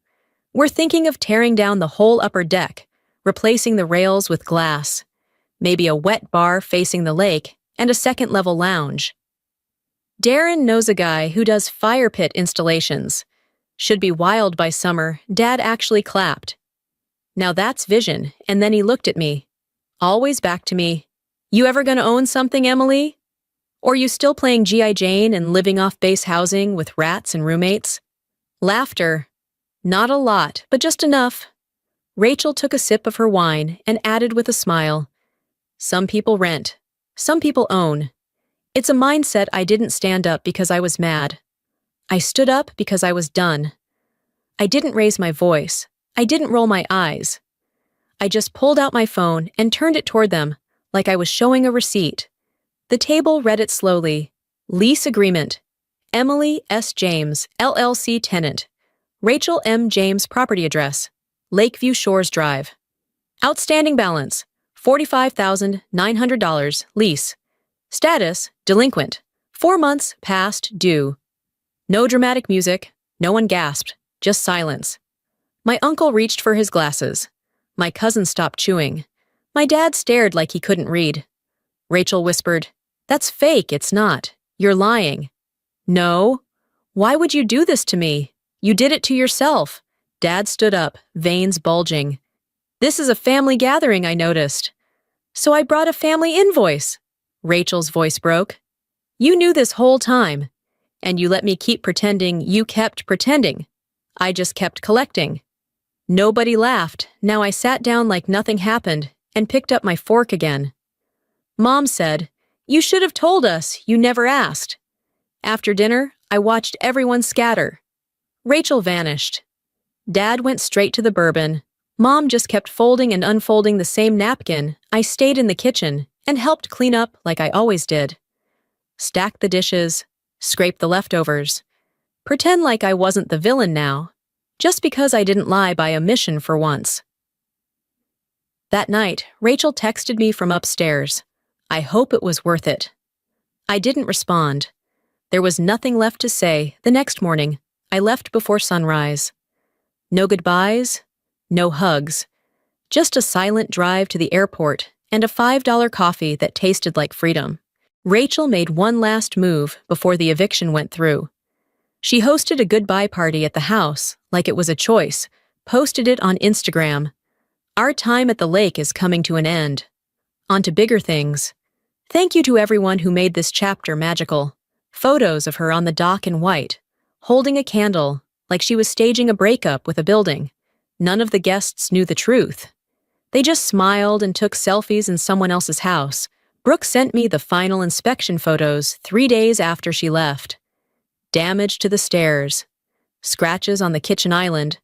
We're thinking of tearing down the whole upper deck, replacing the rails with glass, maybe a wet bar facing the lake, and a second-level lounge. Darren knows a guy who does fire pit installations. Should be wild by summer. Dad actually clapped. Now that's vision, and then he looked at me. Always back to me. You ever gonna own something, Emily? Or you still playing G.I. Jane and living off base housing with rats and roommates? Laughter. Not a lot, but just enough. Rachel took a sip of her wine and added with a smile. Some people rent. Some people own. It's a mindset. I didn't stand up because I was mad. I stood up because I was done. I didn't raise my voice. I didn't roll my eyes. I just pulled out my phone and turned it toward them, like I was showing a receipt. The table read it slowly. Lease agreement. Emily S. James, LLC tenant. Rachel M. James property address. Lakeview Shores Drive. Outstanding balance. $45,900. Lease. Status. Delinquent. 4 months past due. No dramatic music. No one gasped. Just silence. My uncle reached for his glasses. My cousin stopped chewing. My dad stared like he couldn't read. Rachel whispered, "That's fake, it's not. You're lying." "No. Why would you do this to me? You did it to yourself." Dad stood up, veins bulging. "This is a family gathering," I noticed. "So I brought a family invoice." Rachel's voice broke. "You knew this whole time. And you let me keep pretending you kept pretending. I just kept collecting." Nobody laughed. Now I sat down like nothing happened and picked up my fork again. Mom said, "You should have told us. You never asked." After dinner, I watched everyone scatter. Rachel vanished. Dad went straight to the bourbon. Mom just kept folding and unfolding the same napkin. I stayed in the kitchen and helped clean up like I always did. Stack the dishes, scrape the leftovers. Pretend like I wasn't the villain now, just because I didn't lie by omission for once. That night, Rachel texted me from upstairs. I hope it was worth it. I didn't respond. There was nothing left to say. The next morning, I left before sunrise. No goodbyes, no hugs, just a silent drive to the airport and a $5 coffee that tasted like freedom. Rachel made one last move before the eviction went through. She hosted a goodbye party at the house like it was a choice, posted it on Instagram. Our time at the lake is coming to an end. On to bigger things. Thank you to everyone who made this chapter magical. Photos of her on the dock in white, holding a candle like she was staging a breakup with a building. None of the guests knew the truth. They just smiled and took selfies in someone else's house. Brooke sent me the final inspection photos 3 days after she left. Damage to the stairs, scratches on the kitchen island,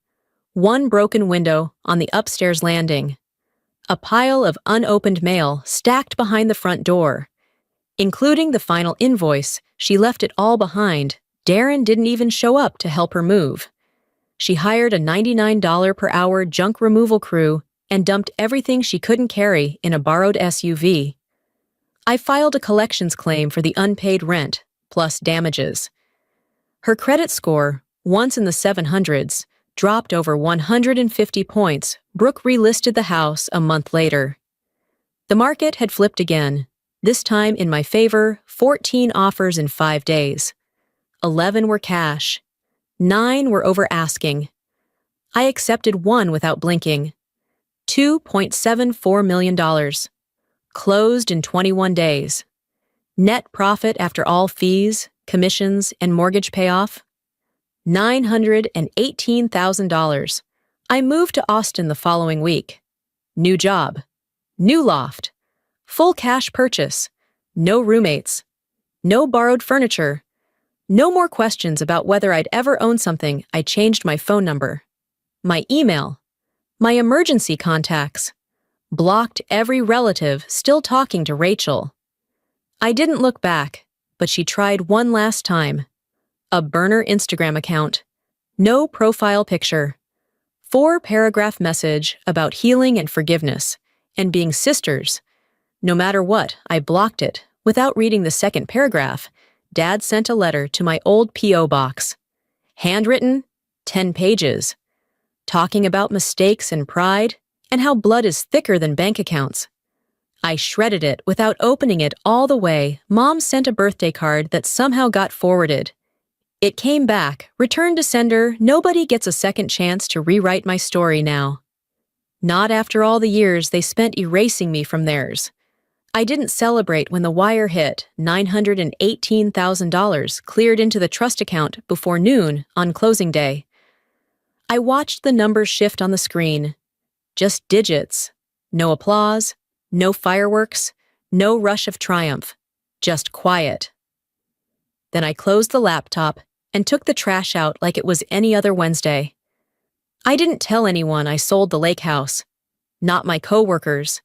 one broken window on the upstairs landing, a pile of unopened mail stacked behind the front door. Including the final invoice, she left it all behind. Darren didn't even show up to help her move. She hired a $99 per hour junk removal crew and dumped everything she couldn't carry in a borrowed SUV. I filed a collections claim for the unpaid rent, plus damages. Her credit score, once in the 700s, dropped over 150 points. Brooke relisted the house a month later. The market had flipped again, this time in my favor. 14 offers in 5 days. 11 were cash. 9 were over asking. I accepted one without blinking. $2.74 million. Closed in 21 days. Net profit after all fees, commissions, and mortgage payoff? $918,000. I moved to Austin the following week. New job. New loft. Full cash purchase. No roommates. No borrowed furniture. No more questions about whether I'd ever own something. I changed my phone number, my email, my emergency contacts. Blocked every relative still talking to Rachel. I didn't look back, but she tried one last time. A burner Instagram account. No profile picture. 4-paragraph message about healing and forgiveness, and being sisters. No matter what, I blocked it. Without reading the second paragraph, Dad sent a letter to my old P.O. box. Handwritten, 10 pages. Talking about mistakes and pride, and how blood is thicker than bank accounts. I shredded it without opening it all the way. Mom sent a birthday card that somehow got forwarded. It came back, returned to sender. Nobody gets a second chance to rewrite my story now. Not after all the years they spent erasing me from theirs. I didn't celebrate when the wire hit. $918,000 cleared into the trust account before noon on closing day. I watched the numbers shift on the screen. Just digits. No applause, no fireworks, no rush of triumph. Just quiet. Then I closed the laptop and took the trash out like it was any other Wednesday. I didn't tell anyone I sold the lake house. Not my coworkers.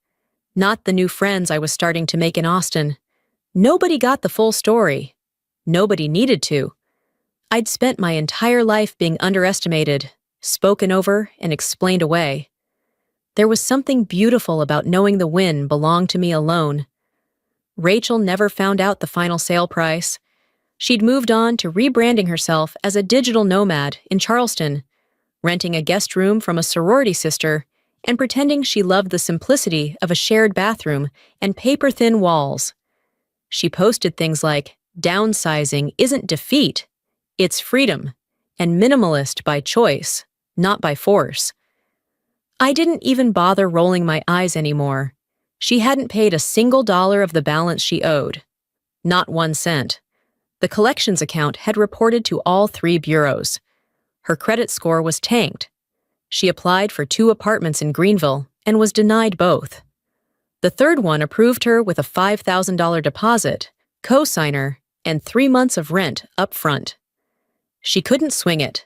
Not the new friends I was starting to make in Austin. Nobody got the full story. Nobody needed to. I'd spent my entire life being underestimated, spoken over, and explained away. There was something beautiful about knowing the win belonged to me alone. Rachel never found out the final sale price. She'd moved on to rebranding herself as a digital nomad in Charleston, renting a guest room from a sorority sister, and pretending she loved the simplicity of a shared bathroom and paper-thin walls. She posted things like, "Downsizing isn't defeat, it's freedom, and minimalist by choice, not by force." I didn't even bother rolling my eyes anymore. She hadn't paid a single dollar of the balance she owed. Not 1 cent. The collections account had reported to all 3 bureaus. Her credit score was tanked. She applied for 2 apartments in Greenville and was denied both. The third one approved her with a $5,000 deposit, co-signer, and 3 months of rent up front. She couldn't swing it.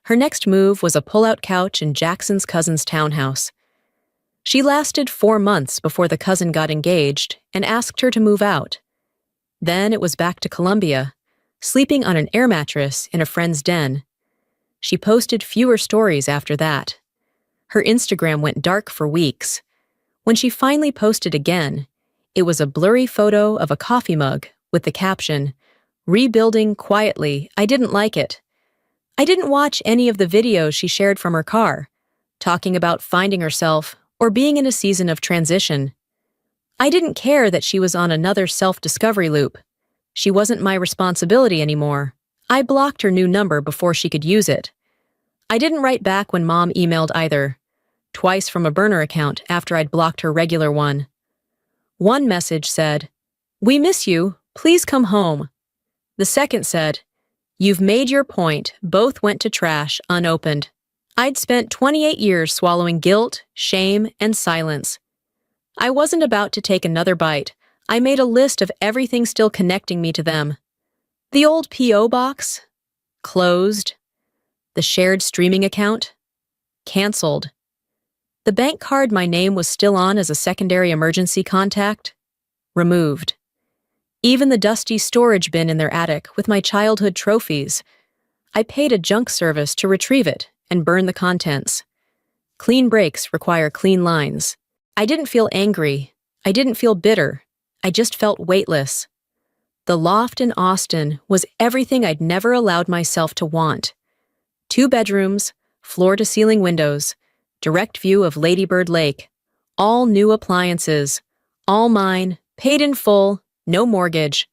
Her next move was a pull-out couch in Jackson's cousin's townhouse. She lasted 4 months before the cousin got engaged and asked her to move out. Then it was back to Columbia, sleeping on an air mattress in a friend's den. She posted fewer stories after that. Her Instagram went dark for weeks. When she finally posted again, It was a blurry photo of a coffee mug with the caption, "Rebuilding quietly, I didn't like it." I didn't watch any of the videos she shared from her car, talking about finding herself or being in a season of transition. I didn't care that she was on another self-discovery loop. She wasn't my responsibility anymore. I blocked her new number before she could use it. I didn't write back when Mom emailed either, twice from a burner account after I'd blocked her regular one. One message said, "We miss you, please come home." The second said, "You've made your point, both went to trash, unopened." I'd spent 28 years swallowing guilt, shame, and silence. I wasn't about to take another bite. I made a list of everything still connecting me to them. The old P.O. box? Closed. The shared streaming account? Canceled. The bank card my name was still on as a secondary emergency contact? Removed. Even the dusty storage bin in their attic with my childhood trophies. I paid a junk service to retrieve it and burn the contents. Clean breaks require clean lines. I didn't feel angry. I didn't feel bitter. I just felt weightless. The loft in Austin was everything I'd never allowed myself to want. 2 bedrooms, floor-to-ceiling windows, direct view of Lady Bird Lake, all new appliances, all mine, paid in full, no mortgage.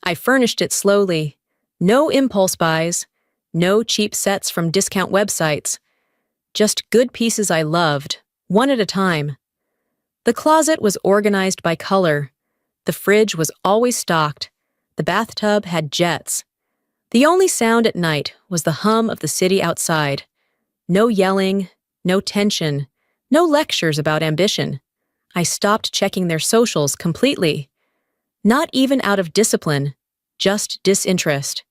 I furnished it slowly. No impulse buys, no cheap sets from discount websites. Just good pieces I loved, one at a time. The closet was organized by color. The fridge was always stocked. The bathtub had jets. The only sound at night was the hum of the city outside. No yelling, no tension, no lectures about ambition. I stopped checking their socials completely. Not even out of discipline, just disinterest.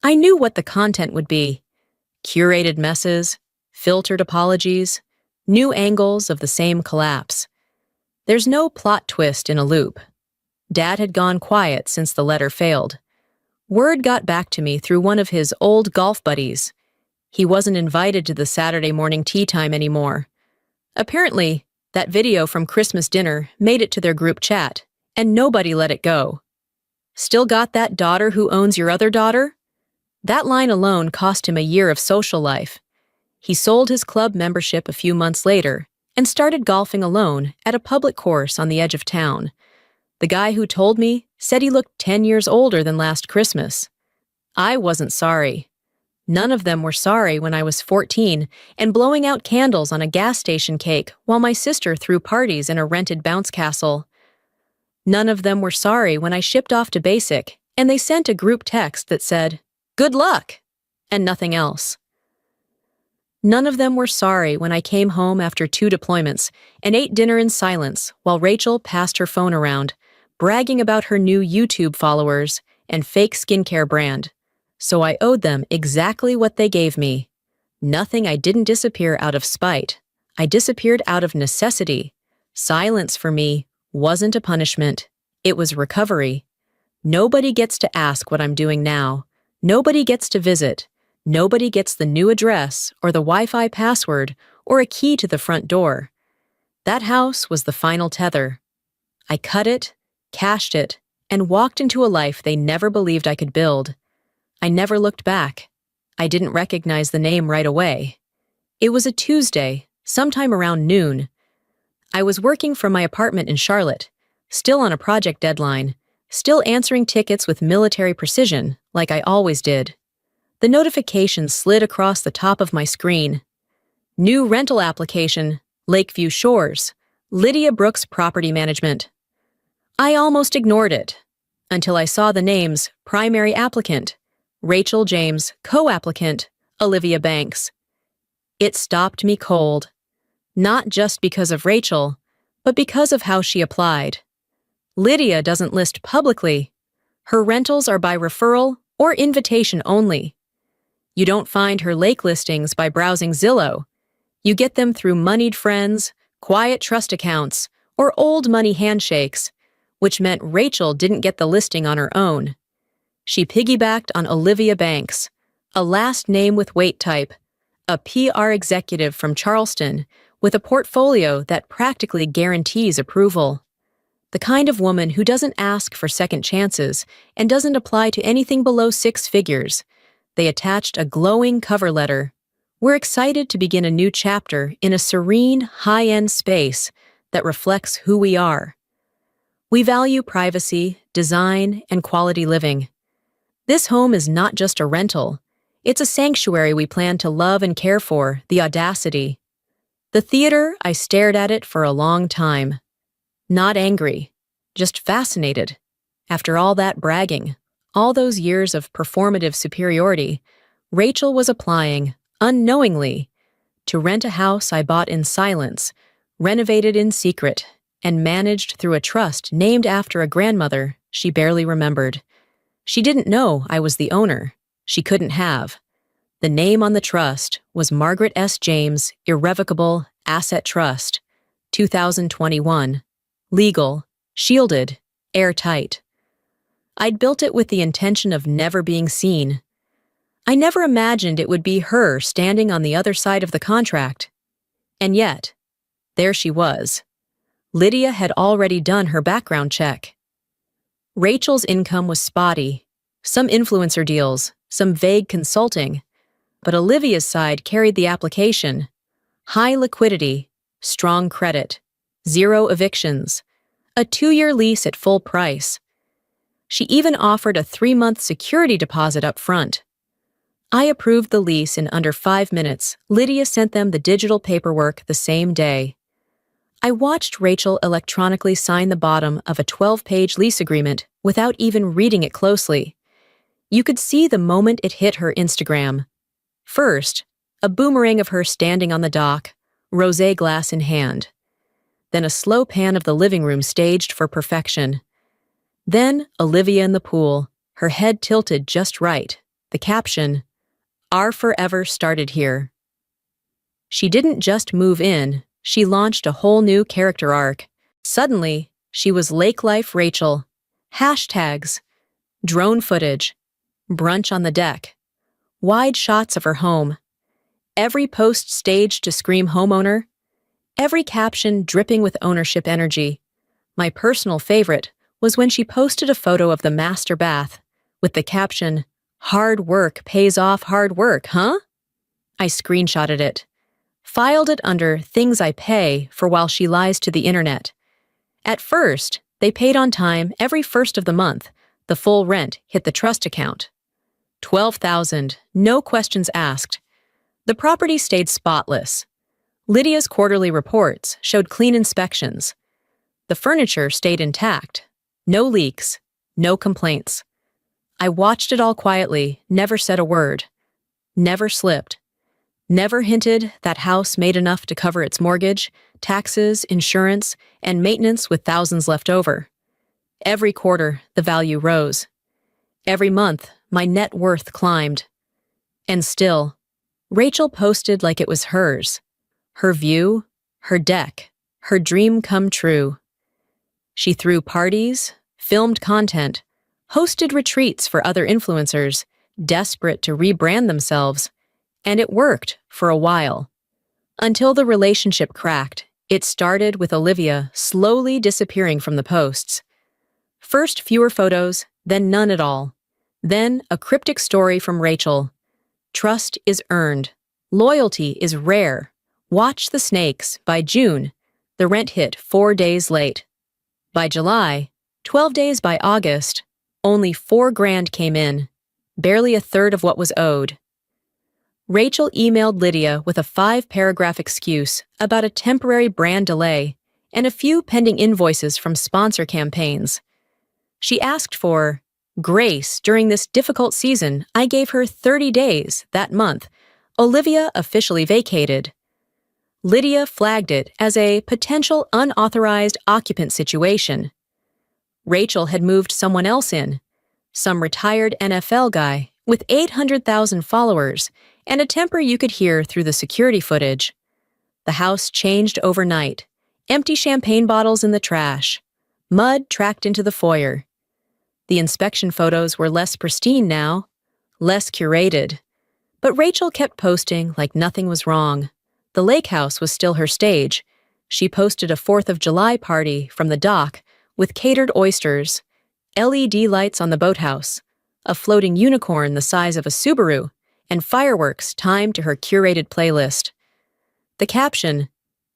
I knew what the content would be. Curated messes, filtered apologies, new angles of the same collapse. There's no plot twist in a loop. Dad had gone quiet since the letter failed. Word got back to me through one of his old golf buddies. He wasn't invited to the Saturday morning tea time anymore. Apparently, that video from Christmas dinner made it to their group chat, and nobody let it go. "Still got that daughter who owns your other daughter?" That line alone cost him a year of social life. He sold his club membership a few months later and started golfing alone at a public course on the edge of town. The guy who told me said he looked 10 years older than last Christmas. I wasn't sorry. None of them were sorry when I was 14 and blowing out candles on a gas station cake while my sister threw parties in a rented bounce castle. None of them were sorry when I shipped off to basic and they sent a group text that said, "Good luck," and nothing else. None of them were sorry when I came home after 2 deployments and ate dinner in silence while Rachel passed her phone around, bragging about her new YouTube followers and fake skincare brand. So I owed them exactly what they gave me. Nothing. I didn't disappear out of spite. I disappeared out of necessity. Silence for me wasn't a punishment. It was recovery. Nobody gets to ask what I'm doing now. Nobody gets to visit. Nobody gets the new address or the Wi-Fi password or a key to the front door. That house was the final tether. I cut it, cashed it, and walked into a life they never believed I could build. I never looked back. I didn't recognize the name right away. It was a Tuesday, sometime around noon. I was working from my apartment in Charlotte, still on a project deadline, still answering tickets with military precision, like I always did. The notification slid across the top of my screen. New rental application, Lakeview Shores, Lydia Brooks Property Management. I almost ignored it, until I saw the names primary applicant, Rachel James, co-applicant, Olivia Banks. It stopped me cold, not just because of Rachel, but because of how she applied. Lydia doesn't list publicly. Her rentals are by referral or invitation only. You don't find her lake listings by browsing Zillow. You get them through moneyed friends, quiet trust accounts, or old money handshakes, which meant Rachel didn't get the listing on her own. She piggybacked on Olivia Banks, a last name with weight type, a PR executive from Charleston with a portfolio that practically guarantees approval. The kind of woman who doesn't ask for second chances and doesn't apply to anything below 6 figures. They attached a glowing cover letter. We're excited to begin a new chapter in a serene, high-end space that reflects who we are. We value privacy, design, and quality living. This home is not just a rental. It's a sanctuary we plan to love and care for, the audacity. The theater, I stared at it for a long time. Not angry, just fascinated. After all that bragging, all those years of performative superiority, Rachel was applying, unknowingly, to rent a house I bought in silence, renovated in secret, and managed through a trust named after a grandmother she barely remembered. She didn't know I was the owner. She couldn't have. The name on the trust was Margaret S. James Irrevocable Asset Trust, 2021. Legal, shielded, airtight. I'd built it with the intention of never being seen. I never imagined it would be her standing on the other side of the contract. And yet, there she was. Lydia had already done her background check. Rachel's income was spotty, some influencer deals, some vague consulting, but Olivia's side carried the application. High liquidity, strong credit, 0 evictions, a 2-year lease at full price. She even offered a 3-month security deposit up front. I approved the lease in under 5 minutes. Lydia sent them the digital paperwork the same day. I watched Rachel electronically sign the bottom of a 12-page lease agreement without even reading it closely. You could see the moment it hit her Instagram. First, a boomerang of her standing on the dock, rosé glass in hand. Then a slow pan of the living room staged for perfection. Then Olivia in the pool, her head tilted just right. The caption, "Our forever started here." She didn't just move in, she launched a whole new character arc. Suddenly, she was Lake Life Rachel. Hashtags, drone footage, brunch on the deck, wide shots of her home. Every post staged to scream homeowner, every caption dripping with ownership energy. My personal favorite was when she posted a photo of the master bath with the caption, "Hard work pays off hard work, huh?" I screenshotted it, filed it under things I pay for while she lies to the internet. At first, they paid on time every first of the month. The full rent hit the trust account. $12,000, no questions asked. The property stayed spotless. Lydia's quarterly reports showed clean inspections. The furniture stayed intact. No leaks, no complaints. I watched it all quietly, never said a word. Never slipped. Never hinted that house made enough to cover its mortgage, taxes, insurance, and maintenance with thousands left over. Every quarter, the value rose. Every month, my net worth climbed. And still, Rachel posted like it was hers. Her view, her deck, her dream come true. She threw parties, filmed content, hosted retreats for other influencers, desperate to rebrand themselves. And it worked for a while. Until the relationship cracked, it started with Olivia slowly disappearing from the posts. First fewer photos, then none at all. Then a cryptic story from Rachel. Trust is earned. Loyalty is rare. Watch the snakes. By June, the rent hit 4 days late. By July, 12 days by August, only $4,000 came in, barely a third of what was owed. Rachel emailed Lydia with a 5-paragraph excuse about a temporary brand delay and a few pending invoices from sponsor campaigns. She asked for grace during this difficult season. I gave her 30 days that month. Olivia officially vacated. Lydia flagged it as a potential unauthorized occupant situation. Rachel had moved someone else in, some retired NFL guy with 800,000 followers and a temper you could hear through the security footage. The house changed overnight. Empty champagne bottles in the trash. Mud tracked into the foyer. The inspection photos were less pristine now, less curated. But Rachel kept posting like nothing was wrong. The lake house was still her stage. She posted a 4th of July party from the dock with catered oysters, LED lights on the boathouse, a floating unicorn the size of a Subaru, and fireworks timed to her curated playlist. The caption,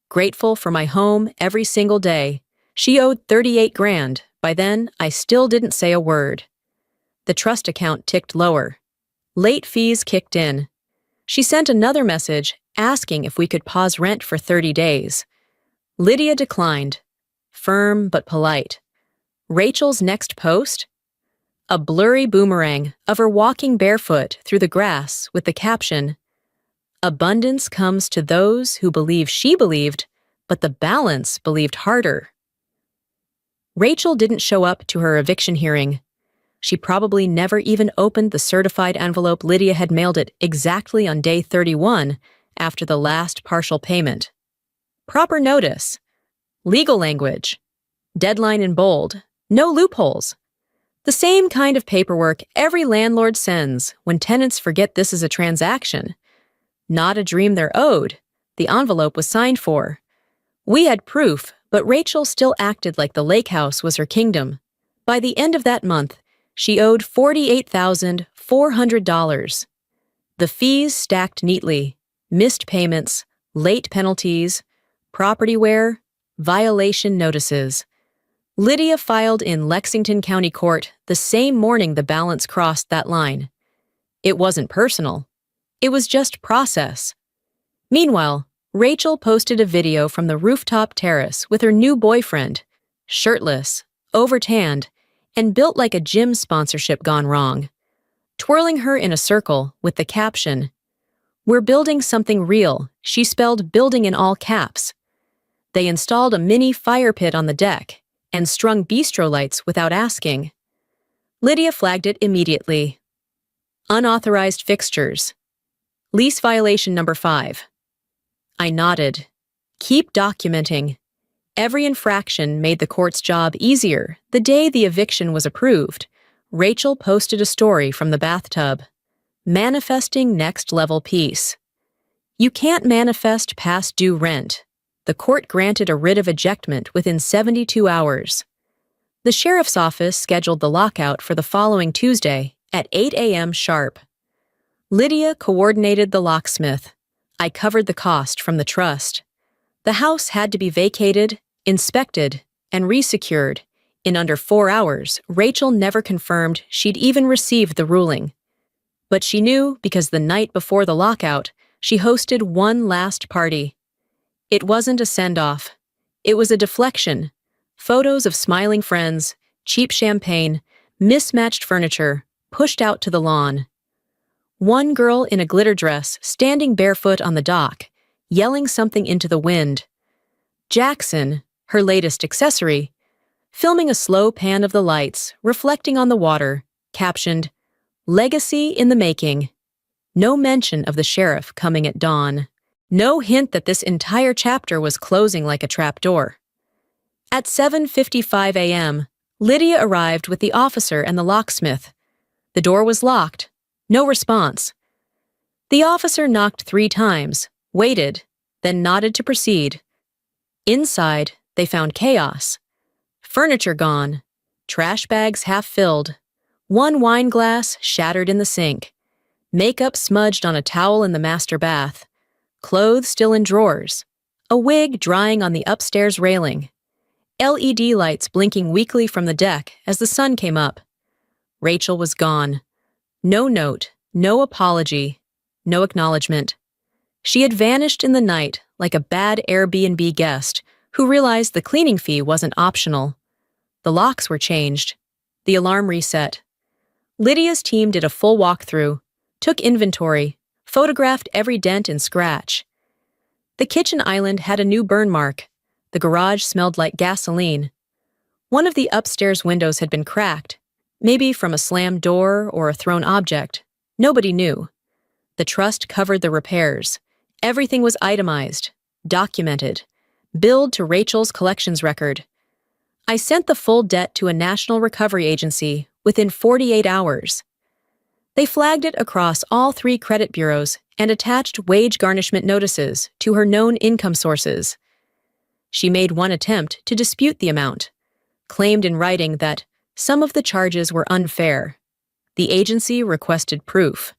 "Grateful for my home every single day. She owed 38 grand. By then, I still didn't say a word." The trust account ticked lower. Late fees kicked in. She sent another message asking if we could pause rent for 30 days. Lydia declined, firm but polite. Rachel's next post? A blurry boomerang of her walking barefoot through the grass with the caption, "Abundance comes to those who believe she believed, but the balance believed harder." Rachel didn't show up to her eviction hearing. She probably never even opened the certified envelope Lydia had mailed it exactly on day 31 after the last partial payment. Proper notice. Legal language. Deadline in bold. No loopholes. The same kind of paperwork every landlord sends when tenants forget this is a transaction. Not a dream they're owed. The envelope was signed for. We had proof, but Rachel still acted like the lake house was her kingdom. By the end of that month, she owed $48,400. The fees stacked neatly, missed payments, late penalties, property wear, violation notices. Lydia filed in Lexington County Court the same morning the balance crossed that line. It wasn't personal. It was just process. Meanwhile, Rachel posted a video from the rooftop terrace with her new boyfriend, shirtless, overtanned, and built like a gym sponsorship gone wrong, twirling her in a circle with the caption, "We're building something real." She spelled building in all caps. They installed a mini fire pit on the deck and strung bistro lights without asking. Lydia flagged it immediately. Unauthorized fixtures. Lease violation number 5. I nodded. Keep documenting. Every infraction made the court's job easier. The day the eviction was approved, Rachel posted a story from the bathtub. Manifesting next-level peace. You can't manifest past due rent. The court granted a writ of ejectment within 72 hours. The sheriff's office scheduled the lockout for the following Tuesday at 8 a.m. sharp. Lydia coordinated the locksmith. I covered the cost from the trust. The house had to be vacated, inspected, and resecured. In under 4 hours, Rachel never confirmed she'd even received the ruling. But she knew because the night before the lockout, she hosted one last party. It wasn't a send-off. It was a deflection. Photos of smiling friends, cheap champagne, mismatched furniture, pushed out to the lawn. One girl in a glitter dress standing barefoot on the dock, yelling something into the wind. Jackson, her latest accessory, filming a slow pan of the lights, reflecting on the water, captioned, "Legacy in the making." No mention of the sheriff coming at dawn. No hint that this entire chapter was closing like a trapdoor. At 7:55 a.m., Lydia arrived with the officer and the locksmith. The door was locked. No response. The officer knocked 3 times, waited, then nodded to proceed. Inside, they found chaos. Furniture gone, trash bags half filled, one wine glass shattered in the sink, makeup smudged on a towel in the master bath, clothes still in drawers, a wig drying on the upstairs railing, LED lights blinking weakly from the deck as the sun came up. Rachel was gone. No note, no apology, no acknowledgement. She had vanished in the night like a bad Airbnb guest who realized the cleaning fee wasn't optional. The locks were changed. The alarm reset. Lydia's team did a full walkthrough, took inventory, photographed every dent and scratch. The kitchen island had a new burn mark. The garage smelled like gasoline. One of the upstairs windows had been cracked, maybe from a slammed door or a thrown object. Nobody knew. The trust covered the repairs. Everything was itemized, documented, billed to Rachel's collections record. I sent the full debt to a national recovery agency within 48 hours. They flagged it across all 3 credit bureaus and attached wage garnishment notices to her known income sources. She made one attempt to dispute the amount, claimed in writing that some of the charges were unfair. The agency requested proof.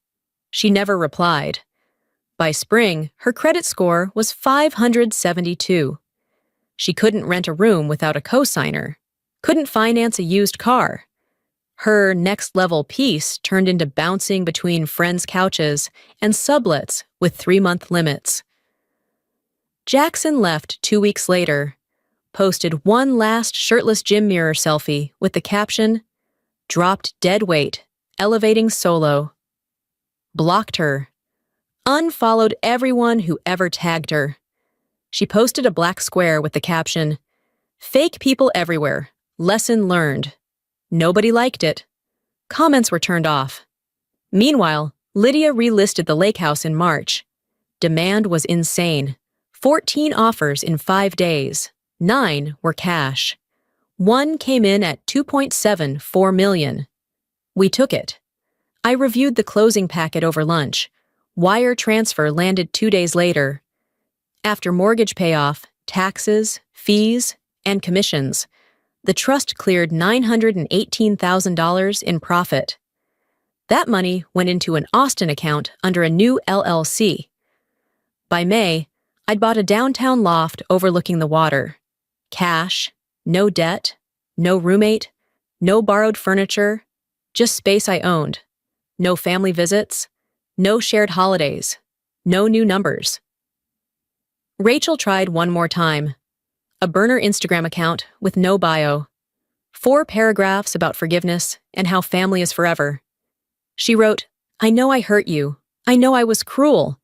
She never replied. By spring, her credit score was 572. She couldn't rent a room without a cosigner, couldn't finance a used car. Her next-level piece turned into bouncing between friends' couches and sublets with 3-month limits. Jackson left 2 weeks later, posted one last shirtless gym mirror selfie with the caption, "Dropped dead weight, elevating solo." Blocked her. Unfollowed everyone who ever tagged her. She posted a black square with the caption, "Fake people everywhere. Lesson learned." Nobody liked it. Comments were turned off. Meanwhile, Lydia relisted the lake house in March. Demand was insane. 14 offers in 5 days. 9 were cash. One came in at $2.74 million. We took it. I reviewed the closing packet over lunch. Wire transfer landed 2 days later. After mortgage payoff, taxes, fees, and commissions, the trust cleared $918,000 in profit. That money went into an Austin account under a new LLC. By May, I'd bought a downtown loft overlooking the water. Cash, no debt, no roommate, no borrowed furniture, just space I owned. No family visits, no shared holidays, no new numbers. Rachel tried one more time. A burner Instagram account with no bio. 4 paragraphs about forgiveness and how family is forever. She wrote, "I know I hurt you. I know I was cruel.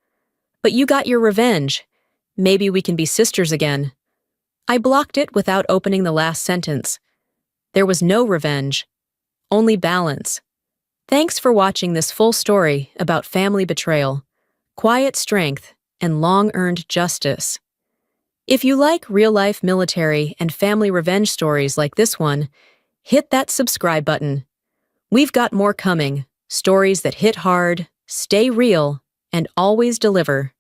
But you got your revenge. Maybe we can be sisters again." I blocked it without opening the last sentence. There was no revenge, only balance. Thanks for watching this full story about family betrayal, quiet strength, and long-earned justice. If you like real-life military and family revenge stories like this one, hit that subscribe button. We've got more coming, stories that hit hard, stay real, and always deliver.